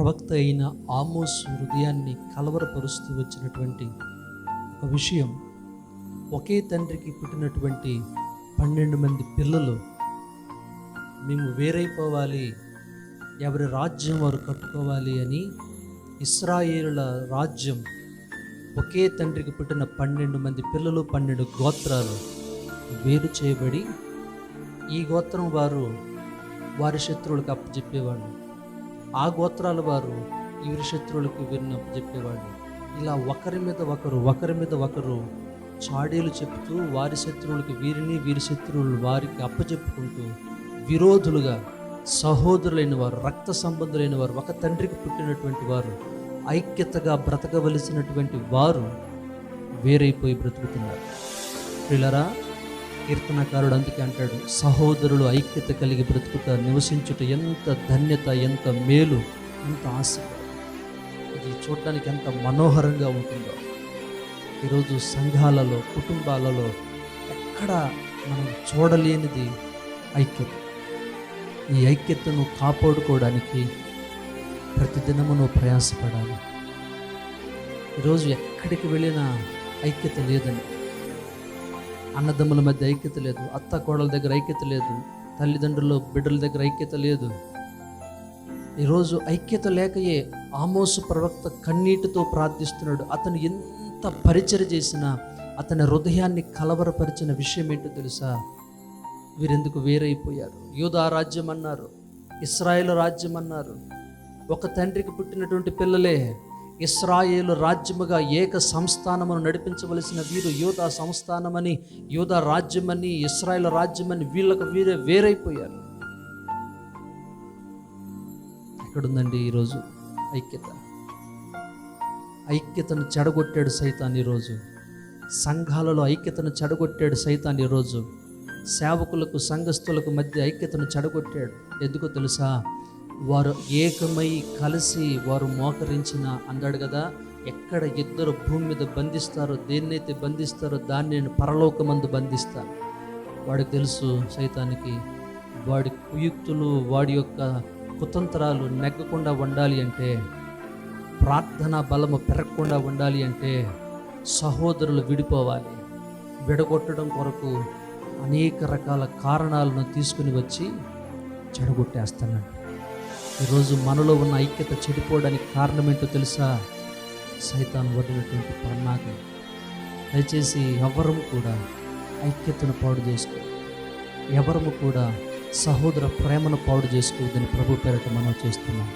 ప్రవక్త అయిన ఆమోసు హృదయాన్ని కలవరపరుస్తూ వచ్చినటువంటి ఒక విషయం, ఒకే తండ్రికి పుట్టినటువంటి 12 మంది పిల్లలు మేము వేరైపోవాలి, ఎవరి రాజ్యం వారు కట్టుకోవాలి అని ఇశ్రాయేలుల రాజ్యం ఒకే తండ్రికి పుట్టిన 12 మంది పిల్లలు, 12 గోత్రాలు వేరు చేయబడి ఈ గోత్రం వారు వారి శత్రువులకు అప్పచెప్పేవాళ్ళు, ఆ గోత్రాల వారు వీరి శత్రువులకు వీరిని అప్పచెప్పేవాళ్ళు. ఇలా ఒకరి మీద ఒకరు చాడీలు చెప్తూ వారి శత్రువులకి వీరిని, వీరి శత్రువులు వారికి అప్పచెప్పుకుంటూ విరోధులుగా, సహోదరులైన వారు, రక్త సంబంధులైన వారు, ఒక తండ్రికి పుట్టినటువంటి వారు, ఐక్యతగా బ్రతకవలసినటువంటి వారు వేరైపోయి బ్రతుకుతున్నారు. ప్రియులారా, కీర్తనకారుడు అందుకే అంటాడు, సహోదరులు ఐక్యత కలిగి బ్రతుకుతారు, నివసించుట ఎంత ధన్యత, ఎంత మేలు, ఎంత ఆశ. ఇది చూడటానికి ఎంత మనోహరంగా ఉంటుందో. ఈరోజు సంఘాలలో, కుటుంబాలలో ఎక్కడ మనం చూడలేనిది ఐక్యత. ఈ ఐక్యతను కాపాడుకోవడానికి ప్రతిదినము నువ్వు ప్రయాసపడాలి. ఈరోజు ఎక్కడికి వెళ్ళినా ఐక్యత లేదండి. అన్నదమ్ముల మధ్య ఐక్యత లేదు, అత్త కోడల దగ్గర ఐక్యత లేదు, తల్లిదండ్రులు బిడ్డల దగ్గర ఐక్యత లేదు. ఈరోజు ఐక్యత లేకయే ఆమోసు ప్రవక్త కన్నీటితో ప్రార్థిస్తున్నాడు. అతను ఎంత పరిచర్య చేసినా అతని హృదయాన్ని కలవరపరిచిన విషయం ఏంటో తెలుసా? వీరెందుకు వేరైపోయారు? యూదా రాజ్యం అన్నారు, ఇశ్రాయేలు రాజ్యం అన్నారు. ఒక తండ్రికి పుట్టినటువంటి పిల్లలే ఇశ్రాయేలు రాజ్యముగా ఏక సంస్థానమును నడిపించవలసిన వీరు యూదా సంస్థానమని, యూదా రాజ్యమని, ఇశ్రాయేలు రాజ్యమని వీళ్ళకు వీరే వేరైపోయారు. ఎక్కడుందండి ఈరోజు ఐక్యత? ఐక్యతను చెడగొట్టాడు సైతాన్. ఈరోజు సంఘాలలో ఐక్యతను చెడగొట్టాడు సైతాన్. ఈరోజు సేవకులకు, సంఘస్థులకు మధ్య ఐక్యతను చెడగొట్టాడు. ఎందుకో తెలుసా? వారు ఏకమై కలిసి వారు మోకరించిన అన్నాడు కదా, ఎక్కడ ఇద్దరు భూమి మీద బంధిస్తారో, దేన్నైతే బంధిస్తారో దాన్ని నేను పరలోకమందు బంధిస్తాను. వాడికి తెలుసు సైతానికి, వాడి కుయుక్తులు, వాడి యొక్క కుతంత్రాలు నెగ్గకుండా ఉండాలి అంటే, ప్రార్థనా బలము పెరగకుండా ఉండాలి అంటే సహోదరులు విడిపోవాలి. విడగొట్టడం కొరకు అనేక రకాల కారణాలను తీసుకుని వచ్చి చెడగొట్టేస్తున్నాడు. ఈరోజు మనలో ఉన్న ఐక్యత చెడిపోవడానికి కారణం ఏంటో తెలుసా? సైతాను వదిలినటువంటి పన్నాగం. దయచేసి ఎవరము కూడా ఐక్యతను పాడు చేసుకో, ఎవరము కూడా సహోదర ప్రేమను పాడు చేసుకోవద్దని ప్రభు పేరట మనం చేస్తున్నాం.